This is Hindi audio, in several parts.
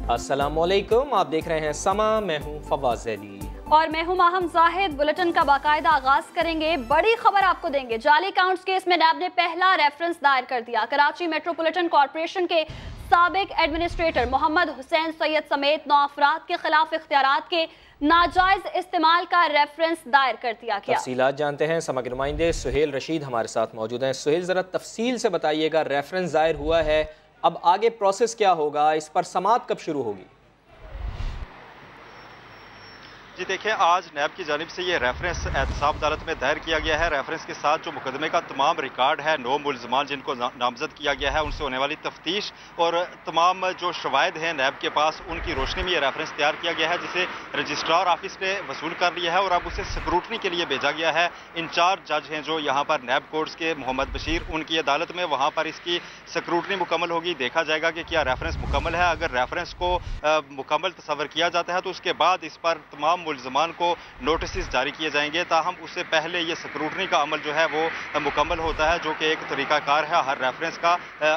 अस्सलामुअलैकुम, आप देख रहे हैं समा, मैं हूं फवाज अली और मैं हूं माहम जाहिद। बुलेटिन का बाकायदा आगाज करेंगे। बड़ी खबर आपको देंगे। जाली अकाउंट्स केस में नैब ने पहला रेफरेंस दायर कर दिया। कराची मेट्रोपॉलिटन कॉरपोरेशन के साबिक एडमिनिस्ट्रेटर मोहम्मद हुसैन सैयद समेत 9 अफराद के खिलाफ इख्तियारात के नाजायज इस्तेमाल का रेफरेंस दायर कर दिया गया। तफसीलात जानते हैं। समग्र नुमाइंदे सुहेल रशीद हमारे साथ मौजूद हैं। सुहेल, जरा तफसील से बताइएगा, रेफरेंस दायर हुआ है, अब आगे प्रोसेस क्या होगा, इस पर समाअत कब शुरू होगी? जी देखिए, आज नैब की जानिब से ये रेफरेंस एहतसाब अदालत में दायर किया गया है। रेफरेंस के साथ जो मुकदमे का तमाम रिकॉर्ड है, 9 मुलजमान जिनको नामजद किया गया है, उनसे होने वाली तफ्तीश और तमाम जो शवाहिद हैं नैब के पास, उनकी रोशनी में ये रेफरेंस तैयार किया गया है, जिसे रजिस्ट्रार ऑफिस ने वसूल कर लिया है और अब उसे स्क्रूटनी के लिए भेजा गया है। इंचार्ज जज हैं जो यहाँ पर नैब कोर्ट्स के मोहम्मद बशीर, उनकी अदालत में, वहाँ पर इसकी स्क्रूटनी मुकम्मल होगी। देखा जाएगा कि क्या रेफरेंस मुकम्मल है। अगर रेफरेंस को मुकम्मल तस्वर किया जाता है तो उसके बाद इस पर तमाम मुलजमान को नोटिस जारी किए जाएंगे। ताहम उससे पहले ये स्क्रूटनी का अमल जो है वो मुकम्मल होता है, जो कि एक तरीकाकार है। हर रेफरेंस का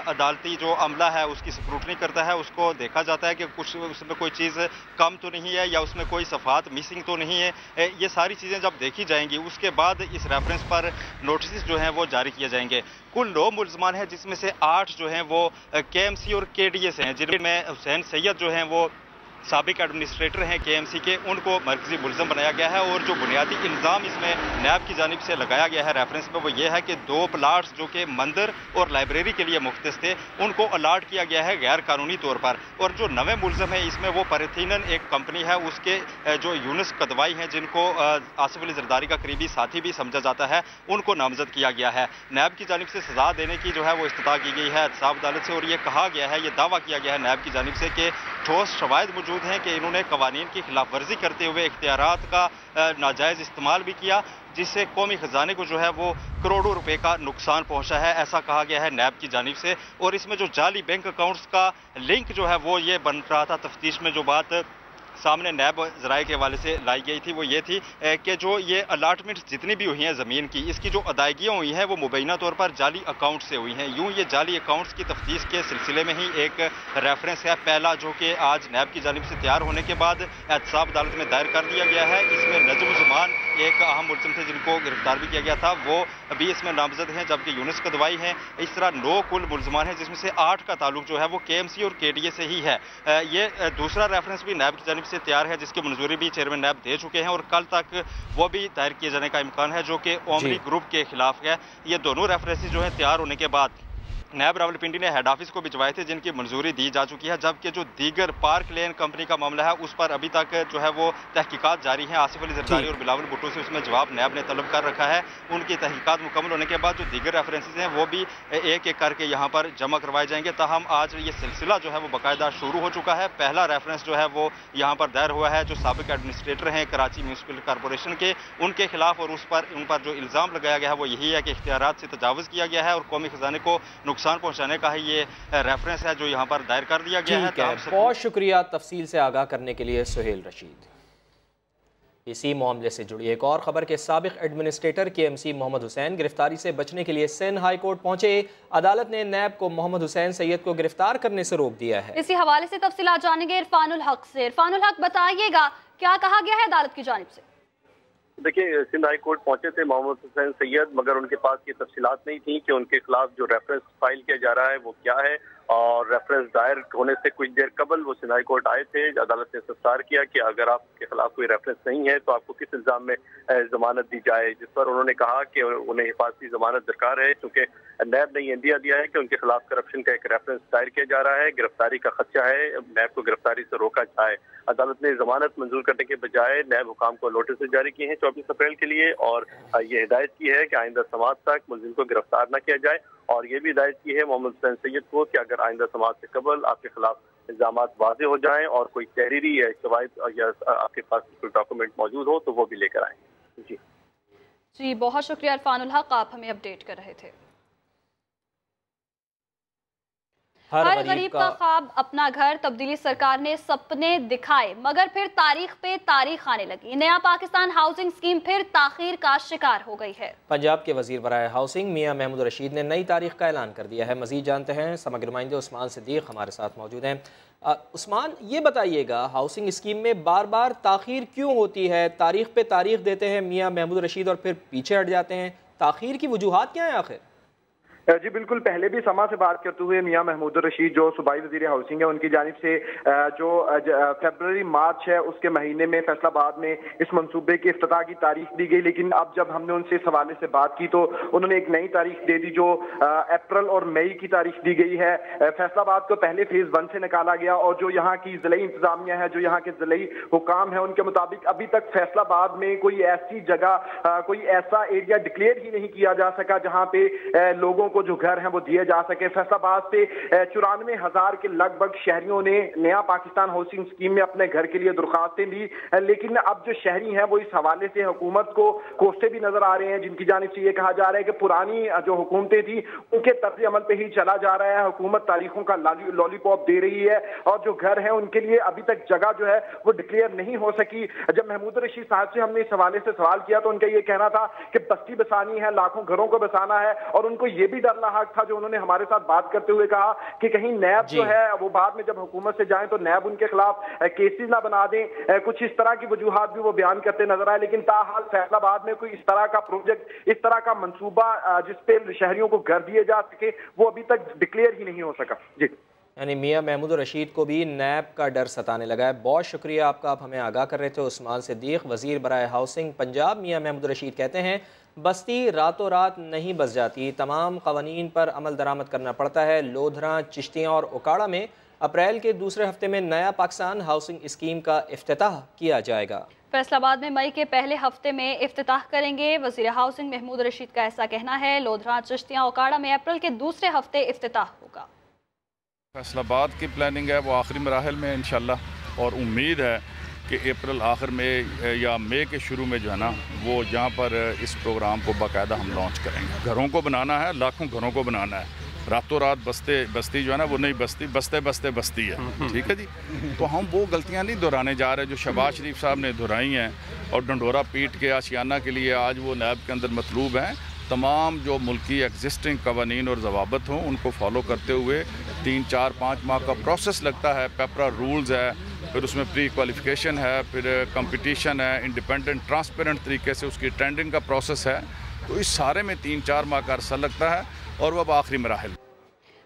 अदालती जो अमला है उसकी स्क्रूटनी करता है, उसको देखा जाता है कि कुछ उसमें कोई चीज़ कम तो नहीं है या उसमें कोई सफ़ात मिसिंग तो नहीं है। ये सारी चीज़ें जब देखी जाएंगी उसके बाद इस रेफरेंस पर नोटिस जो हैं वो जारी किए जाएंगे। कुल 9 मुलजमान हैं, जिसमें से 8 जो हैं वो KMC और KDS हैं, जिनमें हुसैन सैयद जो हैं वो साबिक एडमिनिस्ट्रेटर हैं KMC के, उनको मरकजी मुलजम बनाया गया है। और जो बुनियादी इल्ज़ाम इसमें नैब की जानिब से लगाया गया है रेफरेंस में, वो ये है कि 2 प्लाट्स जो कि मंदिर और लाइब्रेरी के लिए मुख्तस थे, उनको अलाट किया गया है गैर कानूनी तौर पर। और जो नवे मुलजम है इसमें वो पैराथीनन एक कंपनी है, उसके जो यूनुस कदवाई हैं, जिनको आसिफ अली जरदारी का करीबी साथी भी समझा जाता है, उनको नामजद किया गया है। नैब की जानिब से सजा देने की जो है वो इस्तदा की गई है एहतसाब अदालत से, और ये कहा गया है, ये दावा किया गया है नैब की जानिब से कि ठोस शवाहिद मौजूद हैं कि इन्होंने कवानीन की खिलाफ वर्जी करते हुए इख्तियारात का नाजायज़ इस्तेमाल भी किया, जिससे कौमी खजाने को जो है वो करोड़ों रुपए का नुकसान पहुंचा है, ऐसा कहा गया है नैब की जानिब से। और इसमें जो जाली बैंक अकाउंट्स का लिंक जो है वो ये बन रहा था, तफ्तीश में जो बात सामने नैब ज़राए के हवाले से लाई गई थी वो ये थी कि जो ये अलाटमेंट जितनी भी हुई हैं ज़मीन की, इसकी जो अदायगियाँ हुई हैं वो मुबैना तौर पर जाली अकाउंट से हुई हैं। यूँ ये जाली अकाउंट्स की तफ्तीश के सिलसिले में ही एक रेफरेंस है पहला, जो कि आज नैब की जानिब से तैयार होने के बाद एहतसाब अदालत में दायर कर दिया गया है। इसमें नजम ज़मान एक अहम मुलज़िम थे जिनको गिरफ्तार भी किया गया था, वो अभी इसमें नामजद हैं, जबकि यूनुस कदवाई हैं। इस तरह 9 कुल मुलजमान हैं, जिसमें से 8 का ताल्लुक जो है वो KMC और KDA से ही है। ये दूसरा रेफरेंस भी नैब की जानिब से तैयार है, जिसकी मंजूरी भी चेयरमैन नैब दे चुके हैं और कल तक वो भी दायर किए जाने का इम्कान है, जो कि ओमरी ग्रुप के खिलाफ है। ये दोनों रेफरेंसेस जो है तैयार होने के बाद नैब रावलपिंडी ने हेड ऑफिस को भिजवाए थे, जिनकी मंजूरी दी जा चुकी है। जबकि जो दीगर पार्क लेन कंपनी का मामला है उस पर अभी तक जो है वो तहकीकात जारी है। आसिफ अली जरदारी और बिलावल भुट्टो से उसमें जवाब नैब ने तलब कर रखा है। उनकी तहकीकात मुकम्मल होने के बाद जो दीगर रेफरेंसेज हैं वो भी एक एक करके यहाँ पर जमा करवाए जाएंगे। ताहम आज ये सिलसिला जो है वो बाकायदा शुरू हो चुका है। पहला रेफरेंस जो है वो यहाँ पर दायर हुआ है जो साबिक एडमिनिस्ट्रेटर हैं कराची म्यूनसिपल कॉरपोरेशन के, उनके खिलाफ, और उन पर जो इल्ज़ाम लगाया गया है वो यही है कि इख्तियारात से तजावुज़ किया गया है और कौमी खजाने को नुकसान पहुंचाने का ही ये रेफरेंस है जो यहाँ पर दायर कर दिया गया है। बहुत शुक्रिया तफसील से आगाह करने के लिए सुहेल रशीद। इसी मामले से जुड़ी एक और खबर के साबिक एडमिनिस्ट्रेटर KMC मोहम्मद हुसैन गिरफ्तारी से बचने के लिए सिंध हाई कोर्ट पहुंचे। अदालत ने नैब को मोहम्मद हुसैन सैयद को गिरफ्तार करने से रोक दिया है। इसी हवाले से तफसीलात जानेंगे इरफानुल हक से। इरफानुल हक, बताइएगा क्या कहा गया है अदालत की जानिब से? देखिए, सिंध हाई कोर्ट पहुंचे थे मोहम्मद हुसैन सैयद, मगर उनके पास ये तफसीलात नहीं थी कि उनके खिलाफ जो रेफरेंस फाइल किया जा रहा है वो क्या है। और रेफरेंस दायर होने से कुछ देर कबल वो सिंध हाई कोर्ट आए थे। अदालत ने इस्तफसार किया कि अगर आपके खिलाफ कोई रेफरेंस नहीं है तो आपको किस इल्जाम में जमानत दी जाए, जिस पर उन्होंने कहा कि उन्हें हिफाजती जमानत दरकार है, क्योंकि नैब ने यह दिया है कि उनके खिलाफ करप्शन का एक रेफरेंस दायर किया जा रहा है, गिरफ्तारी का खदशा है, नैब को गिरफ्तारी से रोका जाए। अदालत ने जमानत मंजूर करने के बजाय नैब हुकाम को नोटिस जारी किए हैं 24 अप्रैल के लिए, और ये हिदायत की है कि आइंदा समात तक मुलजिम को गिरफ्तार न किया जाए। और ये भी हिदायत की है मोहम्मद हुसैन सैयद को कि अगर आइंदा समात से कबल आपके खिलाफ इल्जामात वाज़ेह हो जाएं और कोई तहरीरी या शवाहिद या आपके पास कोई डॉक्यूमेंट मौजूद हो तो वो भी लेकर आएँ। जी, बहुत शुक्रिया इरफानुल हक, आप हमें अपडेट कर रहे थे। हर गरीब का ख्वाब अपना घर, तब्दीली सरकार ने सपने दिखाए मगर फिर तारीख पे तारीख आने लगी। नया पाकिस्तान हाउसिंग स्कीम फिर ताखीर का शिकार हो गई है। पंजाब के वजीर बराए हाउसिंग मियां महमूद रशीद ने नई तारीख का ऐलान कर दिया है। मजीद जानते हैं, समग्र नुमाइंदे उस्मान सिद्दीक हमारे साथ मौजूद हैं। उस्मान, ये बताइएगा, हाउसिंग स्कीम में बार बार ताखीर क्यों होती है? तारीख पे तारीख देते हैं मियां महमूद रशीद और फिर पीछे हट जाते हैं। ताखीर की वजूहात क्या है आखिर? जी बिल्कुल, पहले भी समा से बात करते हुए मियां महमूद रशीद जो सूबाई वजीर हाउसिंग है, उनकी जानिब से जो फरवरी मार्च है उसके महीने में फैसलाबाद में इस मंसूबे के इफ्तिताह की तारीख दी गई। लेकिन अब जब हमने उनसे इस हवाले से बात की तो उन्होंने एक नई तारीख दे दी जो अप्रैल और मई की तारीख दी गई है। फैसलाबाद को पहले फेज 1 से निकाला गया और जो यहाँ की जिले इंतजामिया है, जो यहाँ के जिले हुकाम है, उनके मुताबिक अभी तक फैसलाबाद में कोई ऐसी जगह, कोई ऐसा एरिया डिक्लेयर ही नहीं किया जा सका जहाँ पे लोगों को जो घर हैं वो दिए जा सके। फैसलाबाद से 94,000 के लगभग शहरियों ने नया पाकिस्तान हाउसिंग स्कीम में अपने घर के लिए दरखास्तें दी। लेकिन अब जो शहरी हैं वो इस हवाले से हुकूमत को कोसते भी नजर आ रहे हैं, जिनकी जानिब से ये कहा जा रहा है कि पुरानी जो हुकूमतें थी उनके तर्ज अमल पे ही चला जा रहा है। हुकूमत तारीखों का लॉलीपॉप दे रही है और जो घर है उनके लिए अभी तक जगह जो है वो डिक्लेयर नहीं हो सकी। जब महमूद रशीद साहब से हमने इस हवाले से सवाल किया तो उनका ये कहना था कि बस्ती बसानी है, लाखों घरों को बसाना है और उनको ये भी डर हक था, जो उन्होंने हमारे साथ बात करते हुए कहा कि कहीं नैब जो है वो बाद में जब हुकूमत से जाए तो नैब उनके खिलाफ केसेस ना बना दें। कुछ इस तरह की वजूहात भी वो बयान करते नजर आए। लेकिन ताहाल फैसलाबाद में कोई इस तरह का प्रोजेक्ट, इस तरह का मंसूबा जिसपे शहरियों को घर दिए जा सके, वो अभी तक डिक्लेयर ही नहीं हो सका। जी, यानी मियां महमूद रशीद को भी नैब का डर सताने लगा है। बहुत शुक्रिया आपका, आप हमें आगाह कर रहे थे। उस्मान सिद्दीक, वजीर बराए हाउसिंग पंजाब। मियां महमूद रशीद कहते हैं बस्ती रातों रात नहीं बस जाती, तमाम कवानीन पर अमल दरामद करना पड़ता है। लोधरा, चिश्तियाँ और उकाड़ा में अप्रैल के दूसरे हफ्ते में नया पाकिस्तान हाउसिंग स्कीम का इफ्तिताह किया जाएगा। फैसलाबाद में मई के पहले हफ्ते में इफ्तिताह करेंगे। वजीर हाउसिंग महमूद रशीद का ऐसा कहना है। लोधरा, चिश्तियाँ, उकाड़ा में अप्रैल के दूसरे हफ्ते इफ्तिताह होगा। फैसलाबाद की प्लानिंग है वो आखिरी मराहल में इंशाल्लाह, और उम्मीद है कि अप्रैल आखिर में या मई के शुरू में जो है ना वो यहाँ पर इस प्रोग्राम को बाकायदा हम लॉन्च करेंगे। घरों को बनाना है, लाखों घरों को बनाना है। रातों रात बस्ती जो है ना वो नहीं बस्ती, बस्ती है। ठीक है जी, तो हम वो गलतियाँ नहीं दोहराने जा रहे जो शहबाज शरीफ साहब ने दोहराई हैं और डंडोरा पीट के आशियाना के लिए आज वो नैब के अंदर मतलूब हैं। तमाम जो मुल्की एग्जिस्टिंग कवानीन और जवाबत हों उनको फॉलो करते हुए 3, 4, 5 माह का प्रोसेस लगता है। पेपरा रूल्स है, फिर उसमें प्री क्वालिफिकेशन है, फिर कंपटीशन है, इंडिपेंडेंट ट्रांसपेरेंट तरीके से उसकी टेंडरिंग का प्रोसेस है। तो इस सारे में 3-4 माह का अरसा लगता है और वह अब आखिरी मराहल।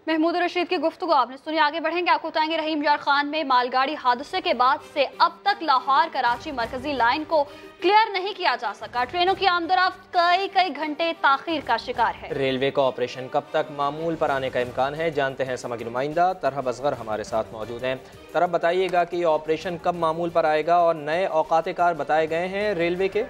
महमूद रशीद की गुफ्तगू आपने सुनी। आगे बढ़ेंगे, आपको बताएंगे रहीम यार खान में मालगाड़ी हादसे के बाद से अब तक लाहौर कराची मरकजी लाइन को क्लियर नहीं किया जा सका। ट्रेनों की आमदरफ्त कई घंटे ताखीर का शिकार है। रेलवे का ऑपरेशन कब तक मामूल पर आने का इम्कान है, जानते हैं समग्र नुमाइंदा तरहब असगर हमारे साथ मौजूद हैं। तरहब, बताइएगा कि ये ऑपरेशन कब मामूल पर आएगा और नए औकात कार बताए गए हैं रेलवे के?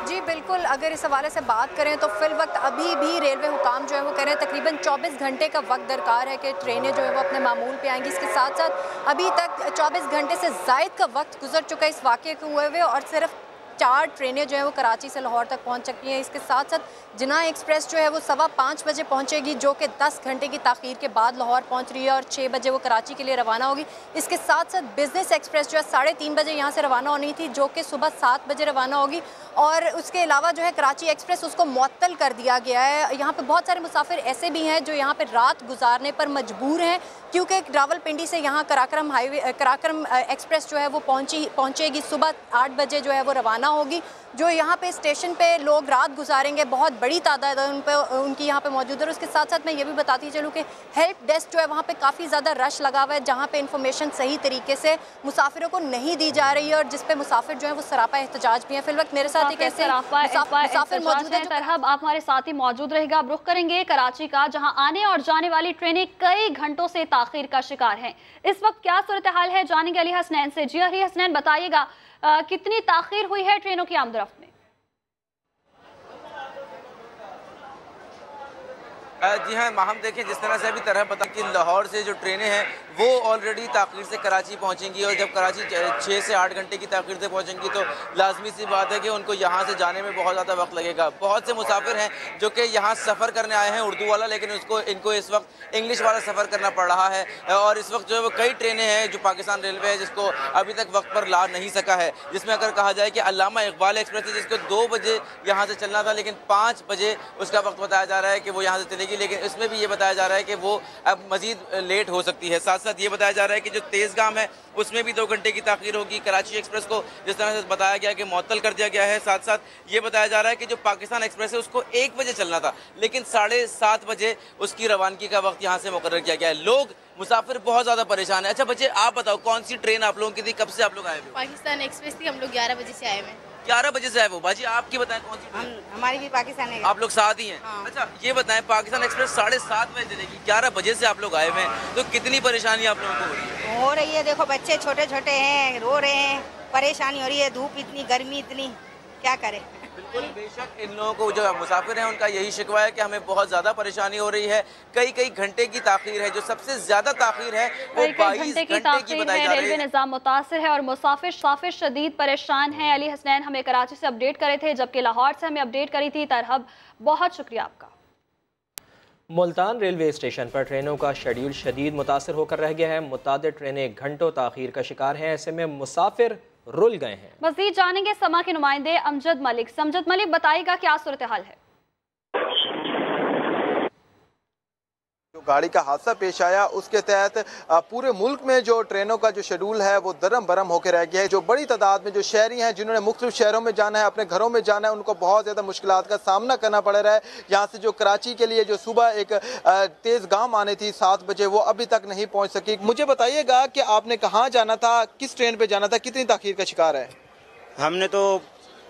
जी बिल्कुल, अगर इस हवाले से बात करें तो फिल वक्त अभी भी रेलवे हुकाम जो है वो कह रहे हैं तकरीबन 24 घंटे का वक्त दरकार है कि ट्रेनें जो है वो अपने मामूल पे आएंगी। इसके साथ साथ अभी तक 24 घंटे से ज़ायद का वक्त गुजर चुका है इस वाक़े को हुए हुए और सिर्फ 4 ट्रेनें जो है वो कराची से लाहौर तक पहुंच चुकी हैं। इसके साथ साथ जिना एक्सप्रेस जो है वो 5:15 बजे पहुंचेगी, जो कि 10 घंटे की ताख़ीर के बाद लाहौर पहुंच रही है और 6 बजे वो कराची के लिए रवाना होगी। इसके साथ साथ बिजनेस एक्सप्रेस जो है 3:30 बजे यहाँ से रवाना होनी थी, जो कि सुबह 7 बजे रवाना होगी। और उसके अलावा जो है कराची एक्सप्रेस उसको मुअत्तल कर दिया गया है। यहाँ पे बहुत सारे मुसाफिर ऐसे भी हैं जो यहाँ पे रात गुजारने पर मजबूर हैं, क्योंकि रावलपिंडी से यहाँ कराक्रम एक्सप्रेस जो है वो पहुँचेगी सुबह 8 बजे जो है वो रवाना होगी। जो यहाँ पे स्टेशन पे लोग रात गुजारेंगे, बहुत बड़ी तादाद उनकी यहाँ पे मौजूद है। उसके साथ साथ मैं ये भी बताती चलूँ कि हेल्प डेस्क जो है वहाँ पे काफ़ी ज़्यादा रश लगा हुआ है, जहाँ पे इन्फॉर्मेशन सही तरीके से मुसाफिरों को नहीं दी जा रही है और जिस पे मुसाफिर जो है वो सरापा एहतजाज भी है। फिल वक्त मेरे साथ एक ऐसे मुसाफिर मौजूद है। तरहब, आप हमारे साथ ही मौजूद रहेगा। अब रुख करेंगे कराची का, जहाँ आने और जाने वाली ट्रेनें कई घंटों से ताखीर का शिकार हैं। इस वक्त क्या सूरत हाल है, जानेंगे अली हसनैन से। जी अली हसनैन, बताइएगा कितनी ताखीर हुई है ट्रेनों की आमदरफ्त में? जी हाँ, हम देखें जिस तरह से अभी तरह पता कि लाहौर से जो ट्रेनें हैं वो ऑलरेडी ताख़ीर से कराची पहुंचेंगी और जब कराची 6 से 8 घंटे की ताख़ीर से पहुंचेंगी तो लाजमी सी बात है कि उनको यहाँ से जाने में बहुत ज़्यादा वक्त लगेगा। बहुत से मुसाफिर हैं जो कि यहाँ सफ़र करने आए हैं उर्दू वाला, लेकिन इनको इस वक्त इंग्लिश वाला सफ़र करना पड़ रहा है और इस वक्त जो है वो कई ट्रेनें हैं जो पाकिस्तान रेलवे है जिसको अभी तक वक्त पर ला नहीं सका है, जिसमें अगर कहा जाए कि अल्लामा इकबाल एक्सप्रेस है जिसको 2 बजे यहाँ से चलना था लेकिन 5 बजे उसका वक्त बताया जा रहा है कि वो यहाँ से चलेगी, लेकिन इसमें भी ये बताया जा रहा है कि वो अब मजीद लेट हो सकती है। साथ साथ ये बताया जा रहा है कि जो तेज़गाम है उसमें भी 2 घंटे की ताख़ीर होगी। कराची एक्सप्रेस को जिस तरह से बताया गया कि मुअत्तल कर दिया गया है। साथ साथ ये बताया जा रहा है कि जो पाकिस्तान एक्सप्रेस है उसको 1 बजे चलना था लेकिन 7:30 बजे उसकी रवानगी का वक्त यहाँ से मुकर्रर किया गया है। लोग मुसाफिर बहुत ज़्यादा परेशान है। अच्छा बच्चे आप बताओ कौन सी ट्रेन आप लोगों की थी, कब से आप लोग आए हुए? पाकिस्तान एक्सप्रेस थी, हम लोग 11 बजे से आए हुए। 11 बजे से आए वो। बाजी आपकी बताएं कौन सी ट्रेन? हमारी भी पाकिस्तान है। आप लोग साथ ही हैं? हाँ। अच्छा ये बताएं पाकिस्तान एक्सप्रेस 7:30 बजे चलेगी, 11 बजे से आप लोग आए हुए हैं, तो कितनी परेशानी आप लोगों को हो रही है? हो रही है, देखो बच्चे छोटे छोटे हैं, रो रहे हैं, परेशानी हो रही है, धूप इतनी, गर्मी इतनी, क्या करें। बिल्कुल बेशक इन लोगों को जो मुसाफिर हैं उनका यही शिकवा है कि हमें बहुत ज़्यादा परेशानी हो रही है। कई घंटे की ताख़ीर है, जो सबसे ज़्यादा ताख़ीर है वो 22 घंटे की बताई जा रही है। रेलवे निज़ाम मुतासिर है और मुसाफिर शदीद परेशान हैं। अली हसनैन हमें कराची से अपडेट करे थे, जबकि लाहौर से हमें अपडेट करी थी तरहब। बहुत शुक्रिया आपका। मुल्तान रेलवे स्टेशन पर ट्रेनों का शेड्यूल शदीद मुतासर होकर रह गया है। मुतादिद ट्रेनें घंटों ताख़ीर का शिकार हैं, ऐसे में मुसाफिर रुल गए हैं। मज़ीद जानेंगे समा के नुमाइंदे अमजद मलिक बताएगा क्या सूरत हाल है। जो गाड़ी का हादसा पेश आया उसके तहत पूरे मुल्क में जो ट्रेनों का जो शेड्यूल है वो दरम बरम होकर रह गया है। जो बड़ी तादाद में जो शहरी हैं जिन्होंने मुख्तलिफ शहरों में जाना है, अपने घरों में जाना है, उनको बहुत ज़्यादा मुश्किलात का सामना करना पड़ रहा है। यहाँ से जो कराची के लिए जो सुबह एक तेज़गाम आनी थी 7 बजे, वो अभी तक नहीं पहुँच सकी। मुझे बताइएगा कि आपने कहाँ जाना था, किस ट्रेन पर जाना था, कितनी ताख़ीर का शिकार है? हमने तो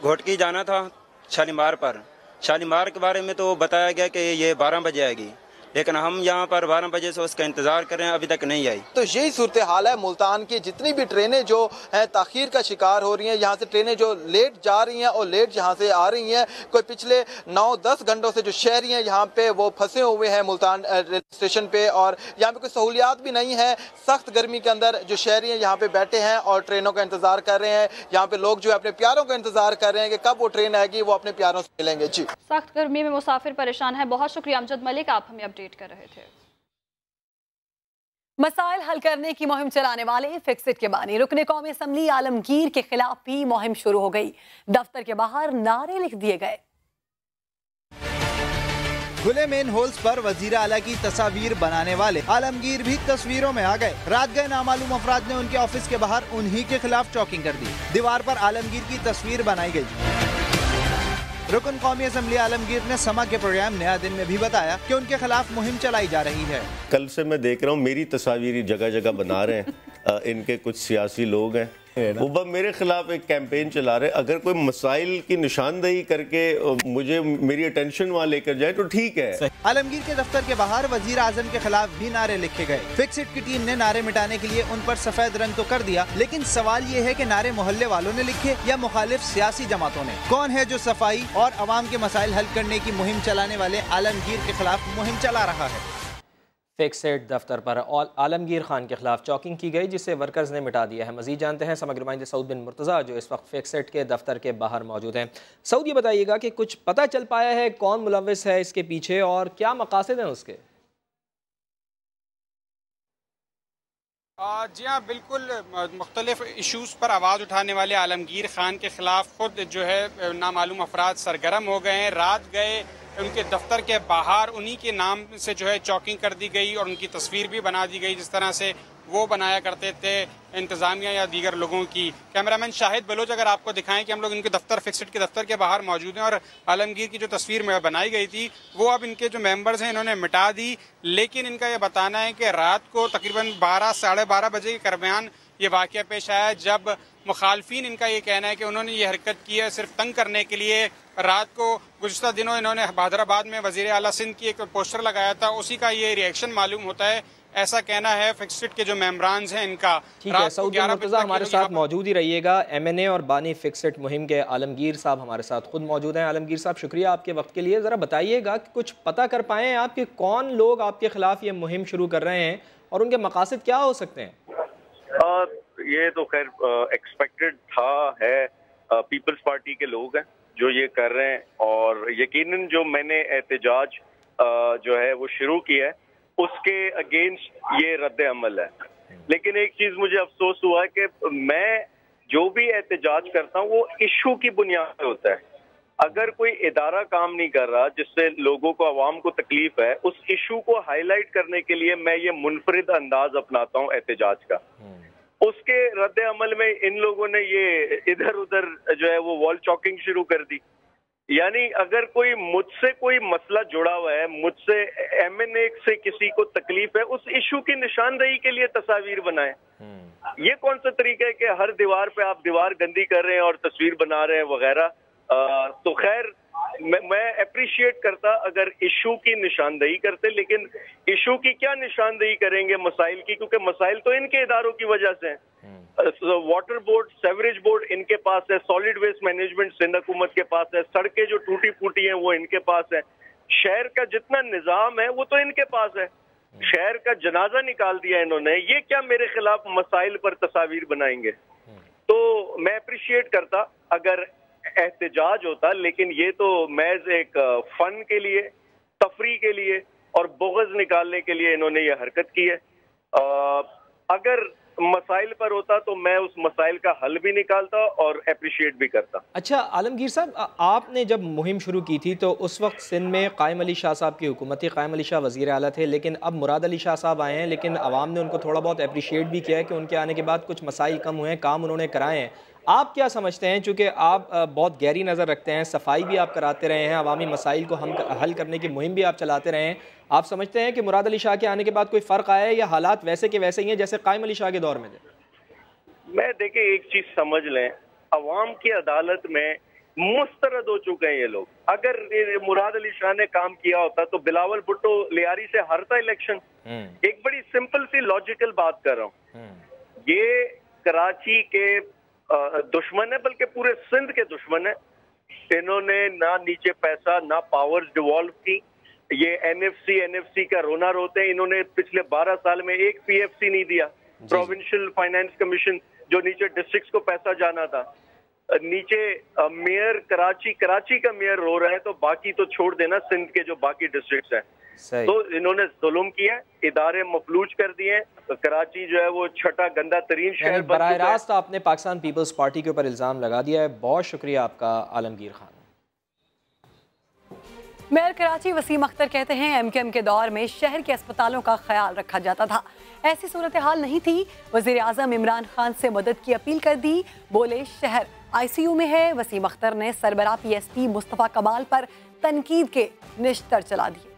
घोटकी जाना था शालीमार पर। शालीमार के बारे में तो बताया गया कि ये 12 बजे आएगी, लेकिन हम यहाँ पर 12 बजे से उसका इंतजार कर रहे हैं, अभी तक नहीं आई। तो यही सूरत हाल है मुल्तान की। जितनी भी ट्रेनें जो हैं ताख़ीर का शिकार हो रही हैं, यहाँ से ट्रेनें जो लेट जा रही हैं और लेट यहाँ से आ रही हैं। कोई पिछले 9-10 घंटों से जो शहरी हैं यहाँ पे वो फंसे हुए हैं मुल्तान रेल स्टेशन पे और यहाँ पे कोई सहूलियात भी नहीं है। सख्त गर्मी के अंदर जो शहरी हैं यहाँ पे बैठे हैं और ट्रेनों का इंतजार कर रहे हैं। यहाँ पे लोग जो है अपने प्यारों का इंतजार कर रहे हैं कि कब वो ट्रेन आएगी, वो अपने प्यारों से मिलेंगे। जी, सख्त गर्मी में मुसाफिर परेशान है। बहुत शुक्रिया अमजद मलिक, आप हमें अपडेट कर रहे थे। मसाइल हल करने की मुहिम चलाने वाले फिक्सिट के बानी रुकने कौमी असम्बली आलमगीर के खिलाफ भी मुहिम शुरू हो गई। दफ्तर के बाहर नारे लिख दिए गए। खुले मेन होल्स पर वजीर आला की तस्वीर बनाने वाले आलमगीर भी तस्वीरों में आ गए। रात गए नामालूम अफराद ने उनके ऑफिस के बाहर उन्हीं के खिलाफ चौकिंग कर दी। दीवार पर आलमगीर की तस्वीर बनाई गई। रुकन कौमी असम्बली आलमगीर ने समा के प्रोग्राम नया दिन में भी बताया कि उनके खिलाफ मुहिम चलाई जा रही है। कल से मैं देख रहा हूँ मेरी तस्वीर जगह जगह बना रहे हैं इनके कुछ सियासी लोग हैं, वो बस मेरे खिलाफ एक कैंपेन चला रहे। अगर कोई मसाइल की निशानदेही करके मुझे मेरी अटेंशन वहाँ लेकर जाए तो ठीक है। आलमगीर के दफ्तर के बाहर वजीर आजम के खिलाफ भी नारे लिखे गए। फिक्सिट की टीम ने नारे मिटाने के लिए उन पर सफेद रंग तो कर दिया, लेकिन सवाल ये है कि नारे मोहल्ले वालों ने लिखे या मुखालिफ सियासी जमातों ने। कौन है जो सफाई और अवाम के मसाइल हल करने की मुहिम चलाने वाले आलमगीर के खिलाफ मुहिम चला रहा है? फिक्सिट दफ्तर पर आलमगीर खान के खिलाफ चौकिंग की गई, जिसे वर्कर्स ने मिटा दिया है। मजीद जानते हैं समग्र नुमाइंदे सऊद बिन मुर्तज़ा जो इस वक्त फिक्सिट के दफ्तर के बाहर मौजूद हैं। सऊद, ये बताइएगा कि कुछ पता चल पाया है कौन मुलव्विस है इसके पीछे और क्या मकासद हैं उसके? जी हाँ, बिल्कुल मुख्तलिफ इशूज़ पर आवाज़ उठाने वाले आलमगीर खान के ख़िलाफ़ खुद जो है नामालूम अफराद सरगर्म हो गए हैं। रात गए उनके दफ्तर के बाहर उन्हीं के नाम से जो है चौकिंग कर दी गई और उनकी तस्वीर भी बना दी गई, जिस तरह से वो बनाया करते थे इंतज़ामिया या दीगर लोगों की। कैमरामैन शाहिद बलोच अगर आपको दिखाएं कि हम लोग इनके दफ्तर फिक्सिट के दफ्तर के बाहर मौजूद हैं और आलमगीर की जो तस्वीर में बनाई गई थी वो अब इनके जो मेंबर्स हैं इन्होंने मिटा दी। लेकिन इनका यह बताना है कि रात को तकरीबन 12 साढ़े 12 बजे के दरमियान ये वाक़या पेश आया, जब मुखालफिन इनका ये कहना है कि उन्होंने ये हरकत की है सिर्फ तंग करने के लिए। रात को गुज़िश्ता दिनों इन्होंने हैदराबाद में वज़ीर आला सिंध की एक पोस्टर लगाया था, उसी का ये रिएक्शन मालूम होता है, ऐसा कहना है फिक्सिट के जो मेंबरान हैं इनका। ठीक है, सऊदी मुर्तज़ा हमारे साथ मौजूद ही रहिएगा। MNA और बानी फिक्सिट मुहिम के आलमगीर साहब हमारे साथ खुद मौजूद हैं। आलमगीर साहब, शुक्रिया आपके वक्त के लिए। ज़रा बताइएगा कि कुछ पता कर पाए हैं आप कि कौन लोग आपके खिलाफ ये मुहिम शुरू कर रहे हैं और उनके मकासद क्या हो सकते हैं? ये तो खैर एक्सपेक्टेड था, है पीपल्स पार्टी के लोग हैं जो ये कर रहे हैं, और यकीनन जो मैंने एहतजाज जो है वो शुरू किया है उसके अगेंस्ट ये रद्द अमल है। लेकिन एक चीज मुझे अफसोस हुआ है कि मैं जो भी एहतजाज करता हूँ वो इशू की बुनियाद पे होता है। अगर कोई इदारा काम नहीं कर रहा जिससे लोगों को, आवाम को तकलीफ है, उस इशू को हाईलाइट करने के लिए मैं ये मुनफरिद अंदाज अपनाता हूँ एहतजाज का। उसके रद्द अमल में इन लोगों ने ये इधर उधर जो है वो वॉल चॉकिंग शुरू कर दी। यानी अगर कोई मुझसे कोई मसला जुड़ा हुआ है, मुझसे MNA से किसी को तकलीफ है, उस इशू की निशानदेही के लिए तस्वीर बनाएं। ये कौन सा तरीका है कि हर दीवार पे आप दीवार गंदी कर रहे हैं और तस्वीर बना रहे हैं वगैरह। तो खैर मैं अप्रिशिएट करता अगर इशू की निशानदेही करते, लेकिन इशू की क्या निशानदेही करेंगे मसाइल की, क्योंकि मसाइल तो इनके इदारों की वजह से हैं। वाटर बोर्ड, सेवरेज बोर्ड इनके पास है, सॉलिड वेस्ट मैनेजमेंट सिंध हुकूमत के पास है, सड़कें जो टूटी फूटी हैं वो इनके पास है, शहर का जितना निजाम है वो तो इनके पास है। शहर का जनाजा निकाल दिया इन्होंने, ये क्या मेरे खिलाफ मसाइल पर तस्वीर बनाएंगे? तो मैं अप्रिशिएट करता अगर एहतजाज होता, लेकिन ये तो महज एक फन के लिए, तफरी के लिए और बुग़्ज़ निकालने के लिए इन्होंने ये हरकत की है। अगर मसाइल पर होता तो मैं उस मसाइल का हल भी निकालता और अप्रिशिएट भी करता। अच्छा आलमगीर साहब, आपने जब मुहिम शुरू की थी तो उस वक्त सिंध में कायम अली शाह साहब की हुकूमत थी, कायम अली शाह वज़ीर आला थे, लेकिन अब मुराद अली शाह साहब आए हैं, लेकिन आवाम ने उनको थोड़ा बहुत अप्रिशिएट भी किया है कि उनके आने के बाद कुछ मसाइल कम हुए हैं, काम उन्होंने कराए हैं। आप क्या समझते हैं, चूँकि आप बहुत गहरी नज़र रखते हैं, सफाई भी आप कराते रहे हैं, अवामी मसाइल को हम हल करने की मुहिम भी आप चलाते रहे हैं, आप समझते हैं कि मुराद अली शाह के आने के बाद कोई फ़र्क आया है या हालात वैसे के वैसे ही हैं जैसे कायम अली शाह के दौर में थे? मैं देखिए एक चीज समझ लें, अवाम की अदालत में मुस्तरद हो चुके हैं ये लोग। अगर मुराद अली शाह ने काम किया होता तो बिलावल भुट्टो लियारी से हारता इलेक्शन। एक बड़ी सिंपल सी लॉजिकल बात कर रहा हूँ, ये कराची के दुश्मन है, बल्कि पूरे सिंध के दुश्मन है। इन्होंने ना नीचे पैसा ना पावर्स डिवॉल्व की। ये NFC का रोना रोते हैं। इन्होंने पिछले 12 साल में एक PFC नहीं दिया, प्रोविंशियल फाइनेंस कमीशन, जो नीचे डिस्ट्रिक्ट्स को पैसा जाना था। नीचे मेयर कराची का मेयर रो रहा है, तो बाकी तो छोड़ देना, सिंध के जो बाकी डिस्ट्रिक्ट्स हैं। तो इन्होंने जुल्म किया, इदारे मफलूज कर दिए, तो कराची जो है वो छठा गंदा तरीन शहर बन चुका है। रास्त आपने पाकिस्तान पीपल्स पार्टी के ऊपर इल्जाम लगा दिया है, बहुत शुक्रिया आपका आलमगीर खान। मेयर कराची वसीम अख्तर कहते हैं MKM के दौर में शहर के अस्पतालों का ख्याल रखा जाता था, ऐसी सूरत हाल नहीं थी। वज़ीर आज़म इमरान खान से मदद की अपील कर दी, बोले शहर ICU में है। वसीम अख्तर ने सरबराह PSP मुस्तफ़ा कमाल पर तनकीद के निश्तर चला दिए।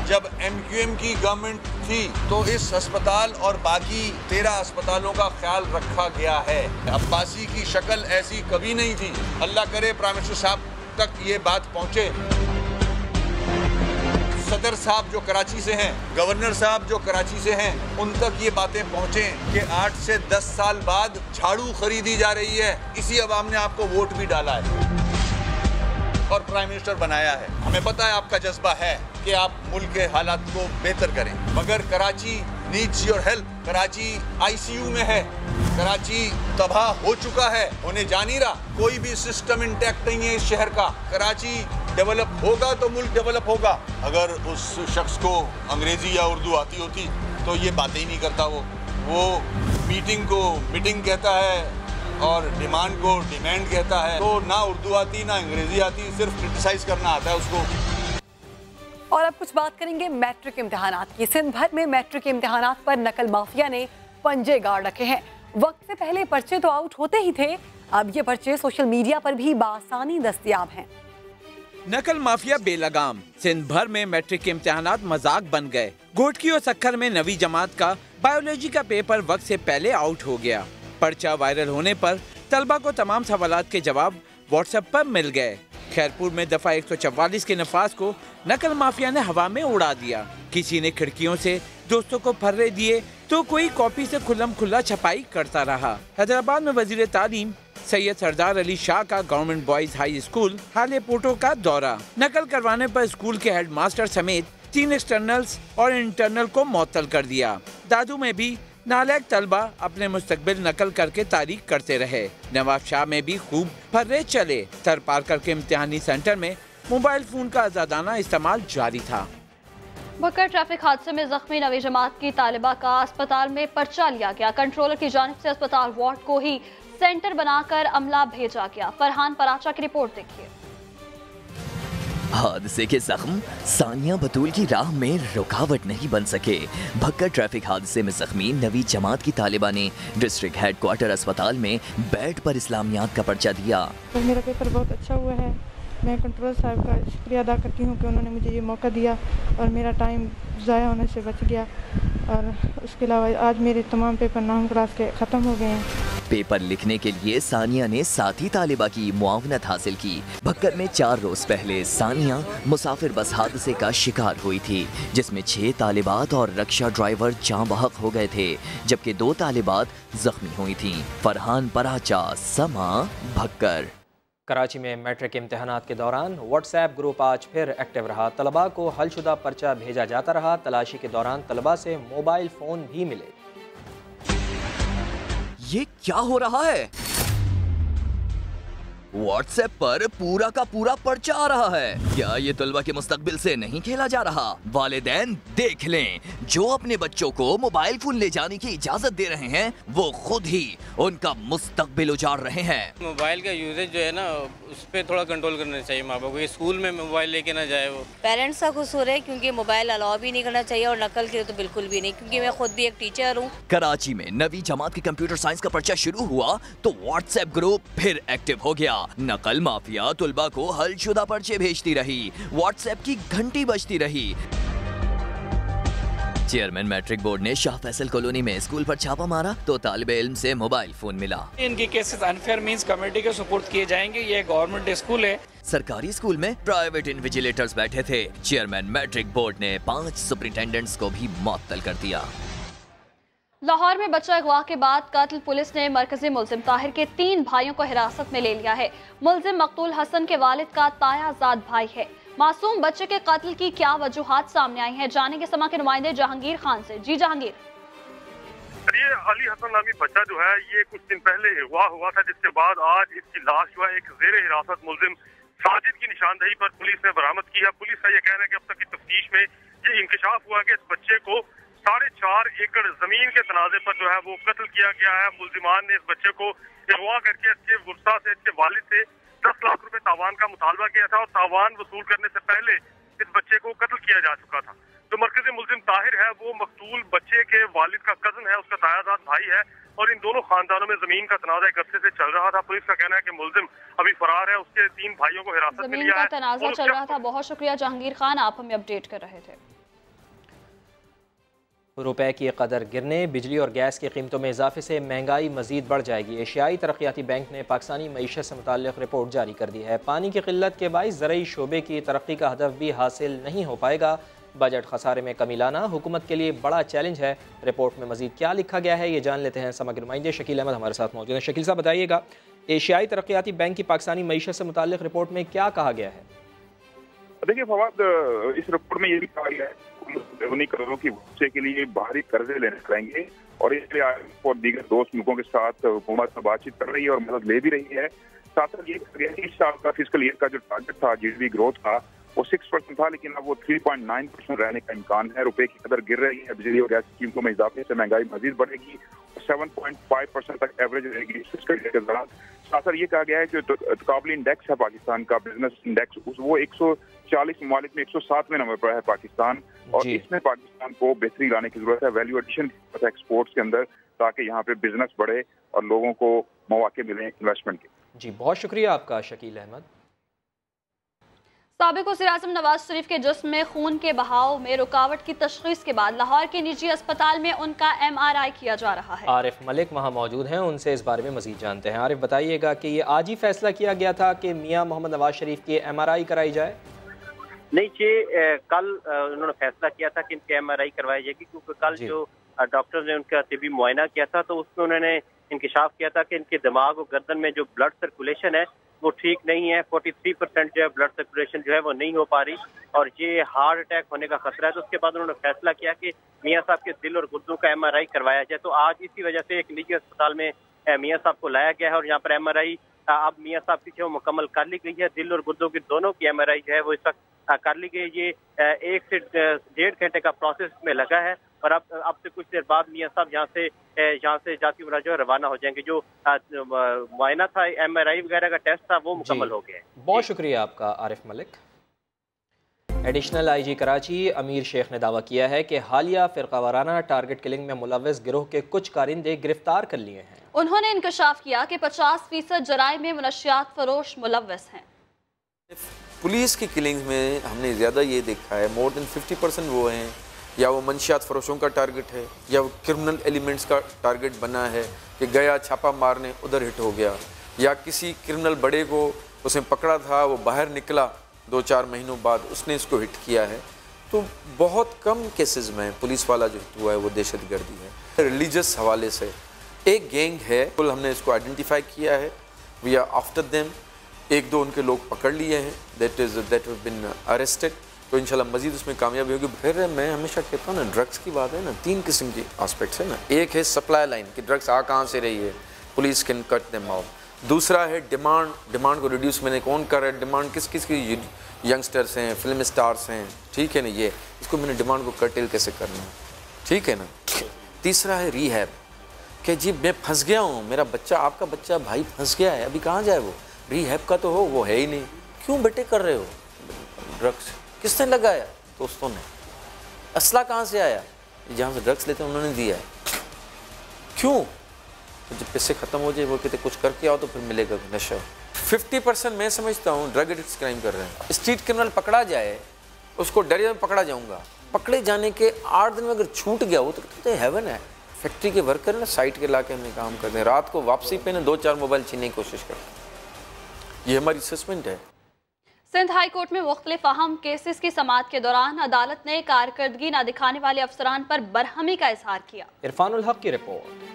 जब MQM की गवर्नमेंट थी तो इस अस्पताल और बाकी 13 अस्पतालों का ख्याल रखा गया है। अब्बासी की शक्ल ऐसी कभी नहीं थी। अल्लाह करे प्राइम मिनिस्टर साहब तक ये बात पहुँचे, सदर साहब जो कराची से हैं, गवर्नर साहब जो कराची से हैं, उन तक ये बातें पहुँचें कि 8 से 10 साल बाद झाड़ू खरीदी जा रही है। इसी अवाम ने आपको वोट भी डाला है और प्राइम मिनिस्टर बनाया है। हमें पता है आपका जज्बा है कि आप मुल्क के हालात को बेहतर करें, मगर Karachi needs your help. Karachi ICU में है, कराची तबाह हो चुका है, उन्हें जा नहीं रहा। कोई भी सिस्टम इंटैक्ट नहीं है इस शहर का। कराची डेवलप होगा तो मुल्क डेवलप होगा। अगर उस शख्स को अंग्रेजी या उर्दू आती होती तो ये बातें ही नहीं करता। वो मीटिंग को मीटिंग कहता है और डिमांड को डिमांड कहता है। तो ना उर्दू आती ना अंग्रेजी आती, सिर्फ क्रिटिसाइज करना आता है उसको। और अब कुछ बात करेंगे मैट्रिक इम्तिहानात की। सिंध भर में मैट्रिक इम्तिहानात पर नकल माफिया ने पंजे गाड़ रखे हैं। वक्त से पहले पर्चे तो आउट होते ही थे, अब ये पर्चे सोशल मीडिया पर भी बासानी दस्तयाब हैं। नकल माफिया बेलगाम। सिंध भर में मैट्रिक के इम्तिहानात मजाक बन गए। घोटकी और सक्खर में नवी जमात का बायोलॉजी का पेपर वक्त से पहले आउट हो गया। पर्चा वायरल होने पर तलबा को तमाम सवालात के जवाब व्हाट्सएप पर मिल गए। खैरपुर में दफा 144 के नफाज को नकल माफिया ने हवा में उड़ा दिया। किसी ने खिड़कियों से दोस्तों को फर्रे दिए तो कोई कॉपी से खुल्लम खुल्ला छपाई करता रहा। हैदराबाद में वजीर तालीम सैयद सरदार अली शाह का गवर्नमेंट बॉयज हाई स्कूल हाले पोटो का दौरा। नकल करवाने पर स्कूल के हेडमास्टर समेत 3 एक्सटर्नल्स और इंटरनल को मुअत्तल कर दिया। दादू में भी नालायक तलबा अपने मुस्तकबिल नकल करके तारीख करते रहे। नवाब शाह में भी खूब फर्रे चले। थर पार करके इम्तिहानी सेंटर में मोबाइल फोन का आजादाना इस्तेमाल जारी था। भक्कर ट्रैफिक हादसे में जख्मी नवी जमात की तालिबा का अस्पताल में पर्चा लिया गया। कंट्रोलर की जानिब से अस्पताल वार्ड को ही सेंटर बनाकर अमला भेजा गया। फरहान पराचा की रिपोर्ट देखिए। हादसे के जख्म सानिया बतूल की राह में रुकावट नहीं बन सके। भक्कर ट्रैफिक हादसे में जख्मी नवी जमात की तालिबा ने डिस्ट्रिक्ट हेडक्वार्टर अस्पताल में बेड पर इस्लामियात का पर्चा दिया। तो मेरा पेपर बहुत अच्छा हुआ है। मैं कंट्रोलर साहब का शुक्रिया अदा करती हूँ कि उन्होंने मुझे ये मौका दिया और मेरा टाइम ज़ाया होने से बच गया। और उसके अलावा आज मेरे तमाम पेपर नाम क्लास के ख़त्म हो गए हैं। पेपर लिखने के लिए सानिया ने साथी तालिबा की मुआवनत हासिल की। भक्कर में 4 रोज पहले सानिया मुसाफिर बस हादसे का शिकार हुई थी, जिसमें 6 तालिबात और रक्षा ड्राइवर जाँ बहक हो गए थे, जबकि 2 तालिबात जख्मी हुई थीं। फरहान पराचा, समा, भक्कर। कराची में मैट्रिक इम्तहानात के दौरान व्हाट्सएप ग्रुप आज फिर एक्टिव रहा। तलबा को हलशुदा पर्चा भेजा जाता रहा। तलाशी के दौरान तलबा से मोबाइल फोन भी मिले। ये क्या हो रहा है? व्हाट्सएप पर पूरा का पूरा पर्चा आ रहा है। क्या ये तलबा के मुस्तकबिल से नहीं खेला जा रहा? वालिदैन देख लें, जो अपने बच्चों को मोबाइल फोन ले जाने की इजाजत दे रहे हैं, वो खुद ही उनका मुस्तकबिल उजाड़ रहे हैं। मोबाइल का यूजेज जो है ना, उस पर थोड़ा कंट्रोल करना चाहिए माँ बाप को। स्कूल में मोबाइल लेके ना जाए। वो पेरेंट्स का कसूर है, क्योंकि मोबाइल अलाउ भी नहीं करना चाहिए और नकल के तो बिल्कुल भी नहीं, क्योंकि मैं खुद भी एक टीचर हूँ। कराची में नवी जमात के कंप्यूटर साइंस का पर्चा शुरू हुआ तो व्हाट्सएप ग्रुप फिर एक्टिव हो गया। नकल माफिया तुलबा को हलशुदा पर्चे भेजती रही। व्हाट्सएप की घंटी बजती रही। चेयरमैन मैट्रिक बोर्ड ने शाह फैसल कॉलोनी में स्कूल पर छापा मारा तो तालिबे इल्म से मोबाइल फोन मिला। इनके केसेस अनफेयर मींस कमेटी के सुपुर्द किए जाएंगे। ये गवर्नमेंट स्कूल है। सरकारी स्कूल में प्राइवेट इन्विजिलेटर्स बैठे थे। चेयरमैन मैट्रिक बोर्ड ने 5 सुपरिटेंडेंट्स को भी मुअत्तल कर दिया। लाहौर में बच्चा अगवा के बाद कत्ल। पुलिस ने मरकजी मुल्जिम ताहिर के 3 भाइयों को हिरासत में ले लिया है। मुल्जिम मकतूल हसन के वालिद का तायाजाद भाई है। मासूम बच्चे के कत्ल की क्या वजूहात सामने आई हैं, जानेंगे समा के नुमाइंदे जहांगीर खान से। जी जहांगीर। ये अली हसन नामी बच्चा जो है, ये कुछ दिन पहले अगवा हुआ था, जिसके बाद आज इसकी लाश जो है एक जेर हिरासत मुल्जिम साजिद की निशानदेही पर पुलिस ने बरामद की है। पुलिस का यह कहना है कि अब तक की तफ्तीश में ये इंकशाफ हुआ कि इस बच्चे को 4.5 एकड़ जमीन के तनाजे पर जो है वो कत्ल किया गया है। मुल्जिमान ने इस बच्चे को अगवा करके इसके वुरसा से, इसके वालिद से 10 लाख रुपए तावान का मुतालबा किया था और तावान वसूल करने से पहले इस बच्चे को कत्ल किया जा चुका था। जो मरकजी मुल्जिम ताहिर है वो मकतूल बच्चे के वालिद का कजन है, उसका तायाजाद भाई है और इन दोनों खानदानों में जमीन का तनाजा एक अरसे से चल रहा था। पुलिस का कहना है कि मुल्जिम अभी फरार है। उसके 3 भाइयों को हिरासत में लिया है। तनाजा चल रहा था। बहुत शुक्रिया जहांगीर खान, आप हमें अपडेट कर रहे थे। रुपए की कदर गिरने, बिजली और गैस की कीमतों में इजाफे से महंगाई मजीद बढ़ जाएगी। एशियाई तरक्याती बैंक ने पाकिस्तानी मईशत से मुताल्लिक़ रिपोर्ट जारी कर दी है। पानी की किल्लत के बाइस ज़रई शोबे की तरक्की का हदफ भी हासिल नहीं हो पाएगा। बजट खसारे में कमी लाना हुकूमत के लिए बड़ा चैलेंज है। रिपोर्ट में मजीद क्या लिखा गया है, ये जान लेते हैं। समग्र नुमाइंदे शकील अहमद हमारे साथ मौजूद हैं। शकील साहब बताइएगा, एशियाई तरक्याती बैंक की पाकिस्तानी मईशत से मुताल्लिक़ रिपोर्ट में क्या कहा गया है? देखिए फवाद, इस रिपोर्ट में ये भी कहा गया है उन्हीं करोड़ों की वजह के लिए बाहरी कर्जे लेने पड़ेंगे और इसलिए और दीगर दोस्त मुल्कों के साथ हुकूमत में बातचीत कर रही है और मदद ले भी रही है। साथ साथ ये कहा गया कि इस साल का फिस्कल ईयर का जो टारगेट था जीडीपी ग्रोथ का वो 6% था, लेकिन अब वो 3.9% रहने का इम्कान है। रुपए की कदर गिर रही है। बिजली और गैस की कीमतों में इजाफे से महंगाई मजीद बढ़ेगी और 7.5% तक एवरेज रहेगी फिस्कल ईयर के दौरान। साथ साथ ये कहा गया है जो तकाबली इंडेक्स है पाकिस्तान का, बिजनेस इंडेक्स, वो 140 ममालिक में 107वें नंबर पर है पाकिस्तान और इसमें पाकिस्तान को बेहतरी लाने की जरूरत है, वैल्यू एडिशन की जरूरत है एक्सपोर्ट्स के अंदर, ताकि यहाँ पे बिजनेस बढ़े और लोगों को मौके मिले इन्वेस्टमेंट के। जी बहुत शुक्रिया आपका शकील अहमद। साबिक वज़ीर-ए-आज़म नवाज शरीफ के जिस्म में खून के बहाव में रुकावट की तशख़ीस के बाद लाहौर के निजी अस्पताल में उनका MRI किया जा रहा है। आरिफ मलिक वहाँ मौजूद हैं, उनसे इस बारे में मज़ीद जानते हैं। आरिफ, बताइएगा कि ये आज ही फैसला किया गया था कि मियाँ मोहम्मद नवाज शरीफ की MRI कराई जाए? नहीं जी, कल उन्होंने फैसला किया था कि इनकी MRI करवाई जाएगी, क्योंकि कल जो डॉक्टर ने उनका तिबी मुआयना किया था तो उसमें उन्होंने इंकशाफ किया था कि इनके दिमाग और गर्दन में जो ब्लड सर्कुलेशन है वो ठीक नहीं है। 43% जो है ब्लड सर्कुलेशन जो है वो नहीं हो पा रही और ये हार्ट अटैक होने का खतरा है। तो उसके बाद उन्होंने फैसला किया कि मियाँ साहब के दिल और गुर्दों का MRI करवाया जाए। तो आज इसी वजह से एक निजी अस्पताल में मियाँ साहब को लाया गया है और यहाँ पर MRI अब मियाँ साहब की जो मुकम्मल कर ली गई है। दिल और गुर्दों की दोनों की MRI जो है वो इस वक्त कर ली गई। ये 1 से 1.5 घंटे का प्रोसेस में लगा है और अब से कुछ देर बाद मियाँ साहब यहाँ से जाती हुआ जो रवाना हो जाएंगे। जो मुआयना था, MRI वगैरह का टेस्ट था, वो मुकम्मल हो गया है। बहुत शुक्रिया आपका आरिफ मलिक। एडिशनल IG कराची अमीर शेख ने दावा किया है कि हालिया फिरकावाराना टारगेट किलिंग में मुलव्वस गिरोह के कुछ कारिंदे गिरफ्तार कर लिए हैं। उन्होंने इंकशाफ किया कि 50% जराइम में मुनशियात फरोश मुलव्वस हैं। पुलिस की किलिंग में हमने ज़्यादा ये देखा है, मोर देन 50% वो हैं या वो मंशियात फरोशों का टारगेट है या वो क्रिमिनल एलिमेंट्स का टारगेट बना है कि गया छापा मारने उधर हिट हो गया, या किसी क्रिमिनल बड़े को उसने पकड़ा था, वो बाहर निकला 2-4 महीनों बाद उसने इसको हिट किया है। तो बहुत कम केसेस में पुलिस वाला जो हिट हुआ है वो दहशतगर्दी है। रिलीजियस हवाले से एक गैंग है, कुल हमने इसको आइडेंटिफाई किया है, वी आर आफ्टर देम। 1-2 उनके लोग पकड़ लिए हैं, दैट हैव बीन अरेस्टेड। तो इंशाल्लाह मजीद उसमें कामयाबी होगी। फिर मैं हमेशा कहता हूँ ना, ड्रग्स की बात है ना, 3 किस्म की आस्पेक्ट्स है ना। एक है सप्लाई लाइन कि ड्रग्स आ कहाँ से रही है, police can cut them out. दूसरा है डिमांड को रिड्यूस मैंने कौन कर रहा है, डिमांड किस किस की, यंगस्टर्स हैं, फिल्म स्टार्स हैं, ठीक है ना, ये इसको मैंने डिमांड को कर्टेल कैसे करना है, ठीक है ना। तीसरा है रीहैब कि जी मैं फंस गया हूँ, मेरा बच्चा, आपका बच्चा भाई फंस गया है, अभी कहाँ जाए वो, रीहैब का तो हो, वो है ही नहीं, क्यों बेटे कर रहे हो ड्रग्स, किसने लगाया, दोस्तों ने। असला कहाँ से आया, जहाँ से ड्रग्स लेते हैं उन्होंने दिया है, क्यों, तो जब पैसे ख़त्म हो जाए वो कहते कुछ करके आओ तो फिर मिलेगा नशा। 50% मैं समझता हूँ ड्रग एडिक्ट्स क्राइम कर रहे हैं। स्ट्रीट क्रिमिनल पकड़ा जाए, उसको डरे में पकड़ा जाऊँगा, पकड़े जाने के 8 दिन में अगर छूट गया वो तो कहते हैं हेवन है। फैक्ट्री के वर्कर ना साइट के इलाके में काम करते हैं, रात को वापसी पे ना 2-4 मोबाइल छीनने की कोशिश करते हैं। ये हमारी असेसमेंट है। सिंध हाई कोर्ट में मुख्तलिफ अहम केसेस की समाअत के दौरान अदालत ने कारकर्दगी न दिखाने वाले अफसरान पर बरहमी का इजहार किया। इरफानुल हक की रिपोर्ट।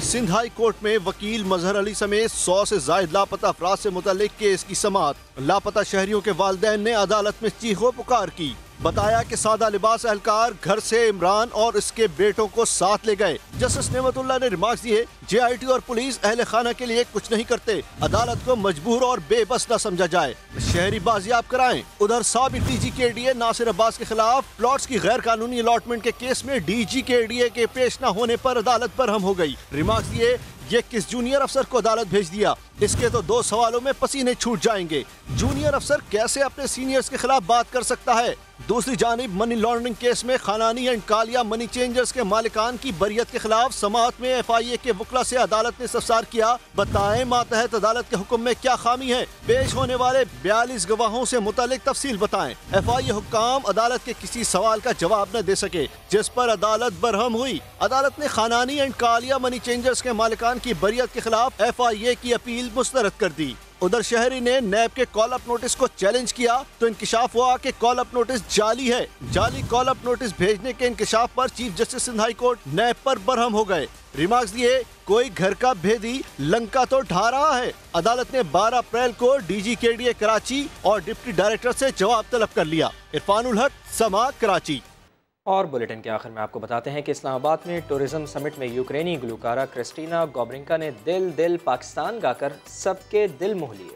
सिंध हाई कोर्ट में वकील मजहर अली समेत 100 से जायद लापता अफराद से मुतल्लिक केस की समाअत। लापता शहरियों के वालिदैन ने अदालत में चीखो पुकार की। बताया कि सादा लिबास एहलकार घर से इमरान और इसके बेटों को साथ ले गए। जस्टिस नेमतुल्लाह ने रिमार्क्स दिए, JIT और पुलिस अहले खाना के लिए कुछ नहीं करते, अदालत को मजबूर और बेबस न समझा जाए, शहरी बाजियाब कराएं। उधर साबिक DG KDA नासिर अब्बास के खिलाफ प्लॉट्स की गैर कानूनी अलॉटमेंट के केस में DG KDA के पेश न होने पर अदालत बरहम हो गई। रिमार्क्स दिए, ये किस जूनियर अफसर को अदालत भेज दिया, इसके तो 2 सवालों में पसीने छूट जाएंगे। जूनियर अफसर कैसे अपने सीनियर्स के खिलाफ बात कर सकता है। दूसरी जानिब मनी लॉन्ड्रिंग केस में खानानी एंड कालिया मनी चेंजर्स के मालिकान की बरियत के खिलाफ समाअत में FIA के वकला से अदालत ने इस्तफसार किया। बताएं मातहत अदालत के हुक्म में क्या खामी है, पेश होने वाले 42 गवाहों से मुतालिक तफसील बताएं। FIA हुक्काम अदालत के किसी सवाल का जवाब न दे सके, जिस पर अदालत बरहम हुई। अदालत ने खानानी एंड कालिया मनी चेंजर्स के मालिकान की बरियत के खिलाफ FIA की अपील मुस्तरद कर दी। उधर शहरी ने नैब के कॉल अप नोटिस को चैलेंज किया तो इंकशाफ हुआ कि कॉल अप नोटिस जाली है। जाली कॉल अप नोटिस भेजने के इंकशाफ पर chief justice Sindh high court NAB पर बरहम हो गए। रिमार्क्स दिए, कोई घर का भेदी लंका तो ढा रहा है। अदालत ने 12 अप्रैल को DG KDA कराची और डिप्टी डायरेक्टर से जवाब तलब कर लिया। इरफानुल हक, समा, कराची। और बुलेटिन के आखिर में आपको बताते हैं कि इस्लामाबाद में टूरिज्म समिट में यूक्रेनी गुलकारा क्रिस्टीना गोब्रिंका ने दिल दिल पाकिस्तान गाकर सबके दिल मोह लिए।